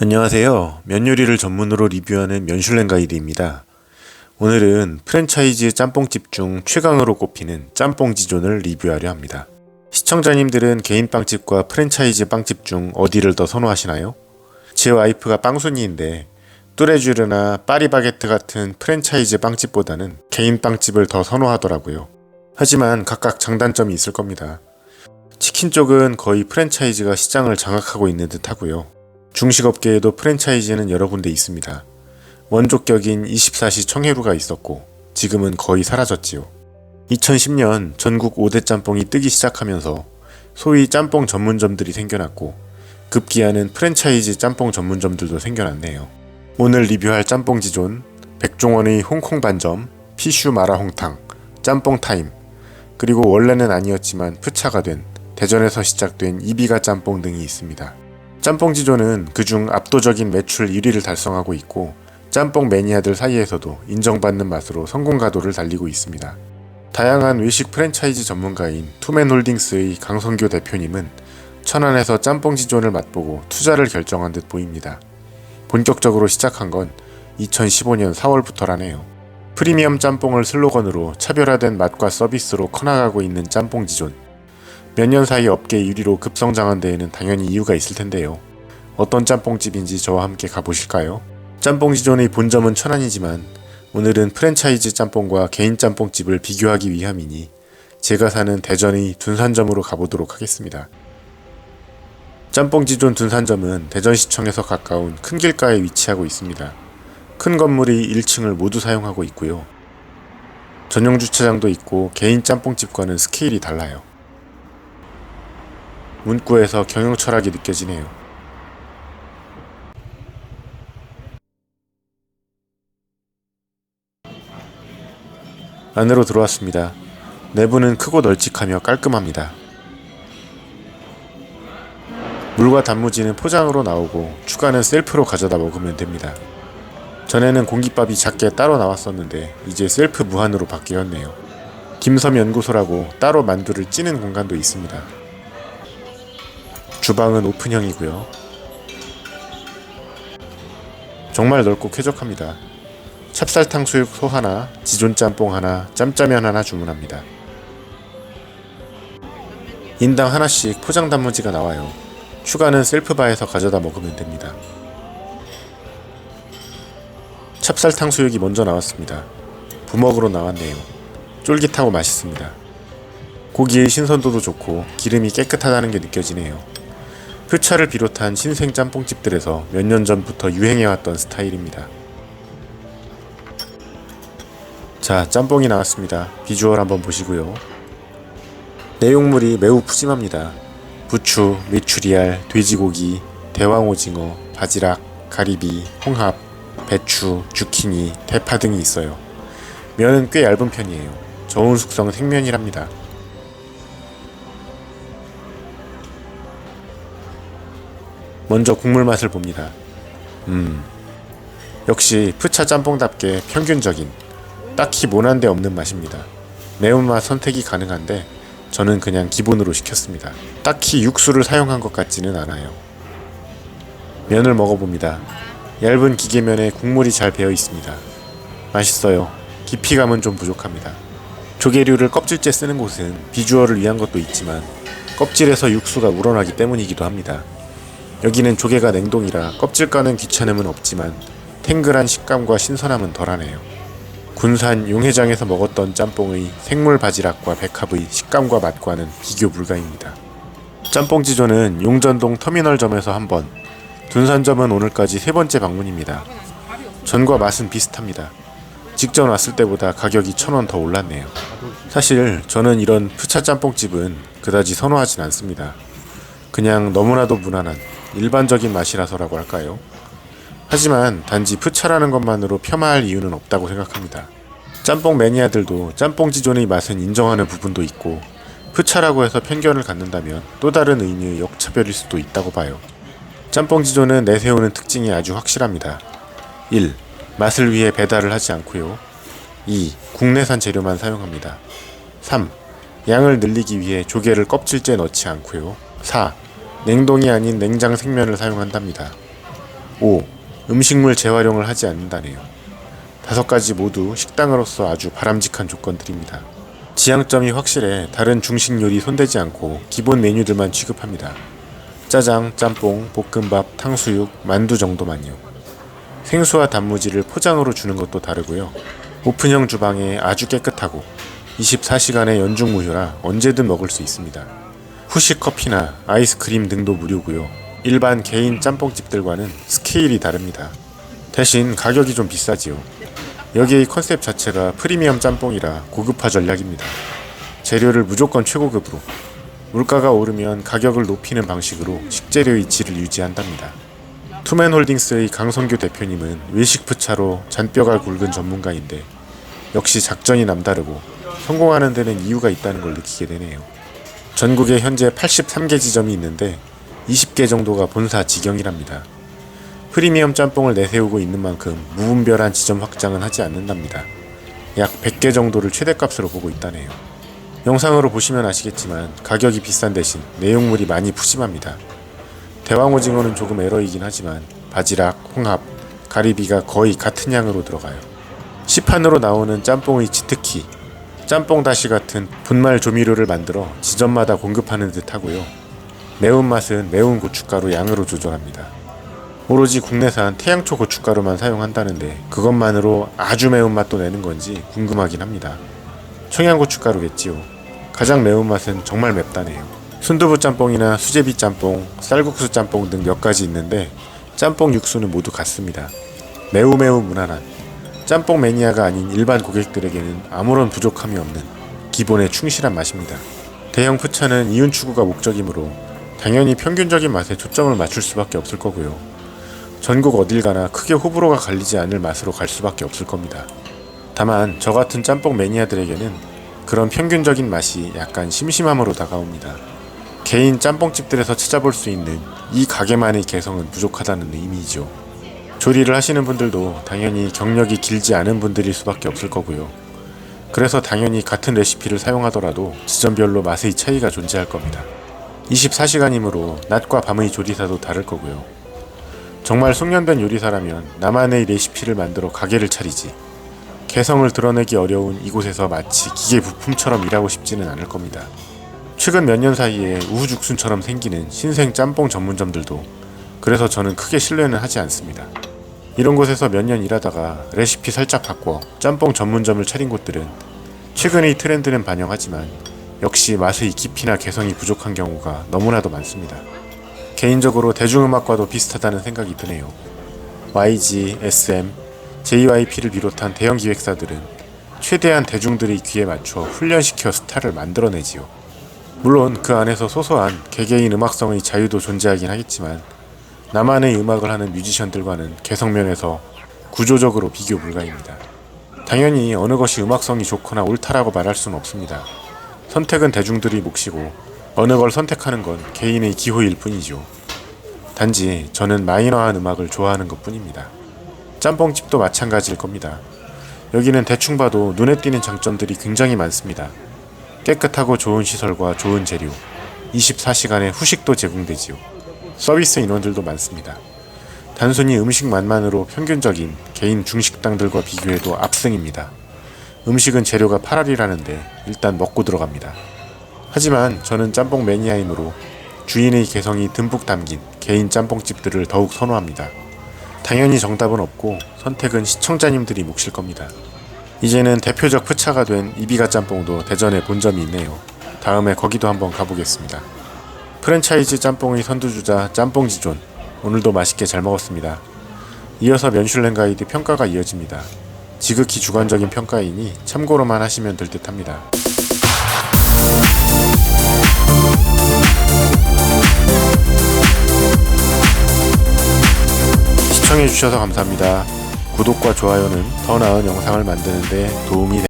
안녕하세요. 면 요리를 전문으로 리뷰하는 면슐랭 가이드입니다. 오늘은 프랜차이즈 짬뽕집 중 최강으로 꼽히는 짬뽕지존을 리뷰하려 합니다. 시청자님들은 개인 빵집과 프랜차이즈 빵집 중 어디를 더 선호하시나요? 제 와이프가 빵순이인데 뚜레쥬르나 파리바게트 같은 프랜차이즈 빵집보다는 개인 빵집을 더 선호하더라고요. 하지만 각각 장단점이 있을 겁니다. 치킨 쪽은 거의 프랜차이즈가 시장을 장악하고 있는 듯 하고요. 중식업계에도 프랜차이즈는 여러 군데 있습니다. 원조격인 24시 청해루가 있었고 지금은 거의 사라졌지요. 2010년 전국 5대 짬뽕이 뜨기 시작하면서 소위 짬뽕 전문점들이 생겨났고 급기야는 프랜차이즈 짬뽕 전문점들도 생겨났네요. 오늘 리뷰할 짬뽕지존, 백종원의 홍콩 반점, 피슈 마라홍탕, 짬뽕타임, 그리고 원래는 아니었지만 푸차가 된 대전에서 시작된 이비가 짬뽕 등이 있습니다. 짬뽕지존은 그중 압도적인 매출 1위를 달성하고 있고 짬뽕 매니아들 사이에서도 인정받는 맛으로 성공가도를 달리고 있습니다. 다양한 외식 프랜차이즈 전문가인 투맨홀딩스의 강성규 대표님은 천안에서 짬뽕지존을 맛보고 투자를 결정한 듯 보입니다. 본격적으로 시작한 건 2015년 4월부터라네요. 프리미엄 짬뽕을 슬로건으로 차별화된 맛과 서비스로 커나가고 있는 짬뽕지존. 몇 년 사이 업계 1위로 급성장한 데에는 당연히 이유가 있을 텐데요. 어떤 짬뽕집인지 저와 함께 가보실까요? 짬뽕지존의 본점은 천안이지만 오늘은 프랜차이즈 짬뽕과 개인 짬뽕집을 비교하기 위함이니 제가 사는 대전의 둔산점으로 가보도록 하겠습니다. 짬뽕지존 둔산점은 대전시청에서 가까운 큰 길가에 위치하고 있습니다. 큰 건물이 1층을 모두 사용하고 있고요. 전용 주차장도 있고 개인 짬뽕집과는 스케일이 달라요. 문구에서 경영 철학이 느껴지네요. 안으로 들어왔습니다. 내부는 크고 널찍하며 깔끔합니다. 물과 단무지는 포장으로 나오고 추가는 셀프로 가져다 먹으면 됩니다. 전에는 공깃밥이 작게 따로 나왔었는데 이제 셀프 무한으로 바뀌었네요. 김섬연구소라고 따로 만두를 찌는 공간도 있습니다. 주방은 오픈형이고요. 정말 넓고 쾌적합니다. 찹쌀탕 수육 소 하나, 지존 짬뽕 하나, 짬짜면 하나 주문합니다. 인당 하나씩 포장 단무지가 나와요. 추가는 셀프바에서 가져다 먹으면 됩니다. 찹쌀탕 수육이 먼저 나왔습니다. 부먹으로 나왔네요. 쫄깃하고 맛있습니다. 고기의 신선도도 좋고 기름이 깨끗하다는 게 느껴지네요. 푸차를 비롯한 신생 짬뽕집들에서 몇 년 전부터 유행해왔던 스타일입니다. 자, 짬뽕이 나왔습니다. 비주얼 한번 보시고요. 내용물이 매우 푸짐합니다. 부추, 메추리알, 돼지고기, 대왕오징어, 바지락, 가리비, 홍합, 배추, 주키니, 대파 등이 있어요. 면은 꽤 얇은 편이에요. 저온 숙성 생면이랍니다. 먼저 국물 맛을 봅니다. 역시 푸차 짬뽕답게 평균적인, 딱히 모난 데 없는 맛입니다. 매운맛 선택이 가능한데 저는 그냥 기본으로 시켰습니다. 딱히 육수를 사용한 것 같지는 않아요. 면을 먹어봅니다. 얇은 기계면에 국물이 잘 배어 있습니다. 맛있어요. 깊이감은 좀 부족합니다. 조개류를 껍질째 쓰는 곳은 비주얼을 위한 것도 있지만 껍질에서 육수가 우러나기 때문이기도 합니다. 여기는 조개가 냉동이라 껍질 까는 귀찮음은 없지만 탱글한 식감과 신선함은 덜하네요. 군산 용해장에서 먹었던 짬뽕의 생물 바지락과 백합의 식감과 맛과는 비교 불가입니다. 짬뽕지존은 용전동 터미널점에서 한 번, 둔산점은 오늘까지 3번째 방문입니다. 전과 맛은 비슷합니다. 직전 왔을 때보다 가격이 1,000원 더 올랐네요. 사실 저는 이런 푸차 짬뽕집은 그다지 선호하진 않습니다. 그냥 너무나도 무난한 일반적인 맛이라서라고 할까요? 하지만 단지 푸차라는 것만으로 폄하할 이유는 없다고 생각합니다. 짬뽕 매니아들도 짬뽕지존의 맛은 인정하는 부분도 있고 푸차라고 해서 편견을 갖는다면 또 다른 의미의 역차별일 수도 있다고 봐요. 짬뽕지존은 내세우는 특징이 아주 확실합니다. 1. 맛을 위해 배달을 하지 않고요. 2. 국내산 재료만 사용합니다. 3. 양을 늘리기 위해 조개를 껍질째 넣지 않고요. 4. 냉동이 아닌 냉장 생면을 사용한답니다. 5. 음식물 재활용을 하지 않는다네요. 5가지 모두 식당으로서 아주 바람직한 조건들입니다. 지향점이 확실해 다른 중식 요리 손대지 않고 기본 메뉴들만 취급합니다. 짜장, 짬뽕, 볶음밥, 탕수육, 만두 정도만요. 생수와 단무지를 포장으로 주는 것도 다르고요. 오픈형 주방에 아주 깨끗하고 24시간의 연중 무휴라 언제든 먹을 수 있습니다. 후식 커피나 아이스크림 등도 무료고요. 일반 개인 짬뽕집들과는 스케일이 다릅니다. 대신 가격이 좀 비싸지요. 여기의 컨셉 자체가 프리미엄 짬뽕이라 고급화 전략입니다. 재료를 무조건 최고급으로, 물가가 오르면 가격을 높이는 방식으로 식재료의 질을 유지한답니다. 투맨홀딩스의 강성규 대표님은 외식푸차로 잔뼈가 굵은 전문가인데 역시 작전이 남다르고 성공하는 데는 이유가 있다는 걸 느끼게 되네요. 전국에 현재 83개 지점이 있는데 20개 정도가 본사 직영이랍니다. 프리미엄 짬뽕을 내세우고 있는 만큼 무분별한 지점 확장은 하지 않는답니다. 약 100개 정도를 최대값으로 보고 있다네요. 영상으로 보시면 아시겠지만 가격이 비싼 대신 내용물이 많이 푸짐합니다. 대왕오징어는 조금 에러이긴 하지만 바지락, 홍합, 가리비가 거의 같은 양으로 들어가요. 시판으로 나오는 짬뽕의 치트키, 짬뽕 다시 같은 분말 조미료를 만들어 지점마다 공급하는 듯 하고요. 매운맛은 매운 고춧가루 양으로 조절합니다. 오로지 국내산 태양초 고춧가루만 사용한다는데 그것만으로 아주 매운맛도 내는 건지 궁금하긴 합니다. 청양고춧가루겠지요. 가장 매운맛은 정말 맵다네요. 순두부 짬뽕이나 수제비 짬뽕, 쌀국수 짬뽕 등 몇 가지 있는데 짬뽕 육수는 모두 같습니다. 매우 무난한, 짬뽕 매니아가 아닌 일반 고객들에게는 아무런 부족함이 없는 기본에 충실한 맛입니다. 대형 푸차는 이윤 추구가 목적이므로 당연히 평균적인 맛에 초점을 맞출 수밖에 없을 거고요. 전국 어딜 가나 크게 호불호가 갈리지 않을 맛으로 갈 수밖에 없을 겁니다. 다만 저 같은 짬뽕 매니아들에게는 그런 평균적인 맛이 약간 심심함으로 다가옵니다. 개인 짬뽕집들에서 찾아볼 수 있는 이 가게만의 개성은 부족하다는 의미이죠. 조리를 하시는 분들도 당연히 경력이 길지 않은 분들일 수밖에 없을 거고요. 그래서 당연히 같은 레시피를 사용하더라도 지점별로 맛의 차이가 존재할 겁니다. 24시간이므로 낮과 밤의 조리사도 다를 거고요. 정말 숙련된 요리사라면 나만의 레시피를 만들어 가게를 차리지, 개성을 드러내기 어려운 이곳에서 마치 기계 부품처럼 일하고 싶지는 않을 겁니다. 최근 몇 년 사이에 우후죽순처럼 생기는 신생 짬뽕 전문점들도 그래서 저는 크게 신뢰는 하지 않습니다. 이런 곳에서 몇 년 일하다가 레시피 살짝 바꿔 짬뽕 전문점을 차린 곳들은 최근의 트렌드는 반영하지만 역시 맛의 깊이나 개성이 부족한 경우가 너무나도 많습니다. 개인적으로 대중음악과도 비슷하다는 생각이 드네요. YG, SM, JYP를 비롯한 대형 기획사들은 최대한 대중들의 귀에 맞춰 훈련시켜 스타를 만들어내지요. 물론 그 안에서 소소한 개개인 음악성의 자유도 존재하긴 하겠지만 나만의 음악을 하는 뮤지션들과는 개성면에서 구조적으로 비교 불가입니다. 당연히 어느 것이 음악성이 좋거나 옳다라고 말할 수는 없습니다. 선택은 대중들의 몫이고 어느 걸 선택하는 건 개인의 기호일 뿐이죠. 단지 저는 마이너한 음악을 좋아하는 것 뿐입니다. 짬뽕집도 마찬가지일 겁니다. 여기는 대충 봐도 눈에 띄는 장점들이 굉장히 많습니다. 깨끗하고 좋은 시설과 좋은 재료, 24시간의 후식도 제공되지요. 서비스 인원들도 많습니다. 단순히 음식 맛만으로 평균적인 개인 중식당들과 비교해도 압승입니다. 음식은 재료가 8알이라는데 일단 먹고 들어갑니다. 하지만 저는 짬뽕 매니아이므로 주인의 개성이 듬뿍 담긴 개인 짬뽕집들을 더욱 선호합니다. 당연히 정답은 없고 선택은 시청자님들이 몫일 겁니다. 이제는 대표적 푸차가 된 이비가 짬뽕도 대전에 본점이 있네요. 다음에 거기도 한번 가보겠습니다. 프랜차이즈 짬뽕의 선두주자 짬뽕지존, 오늘도 맛있게 잘 먹었습니다. 이어서 면슐랭 가이드 평가가 이어집니다. 지극히 주관적인 평가이니 참고로만 하시면 될 듯 합니다. 시청해주셔서 감사합니다. 구독과 좋아요는 더 나은 영상을 만드는 데 도움이 됩니다.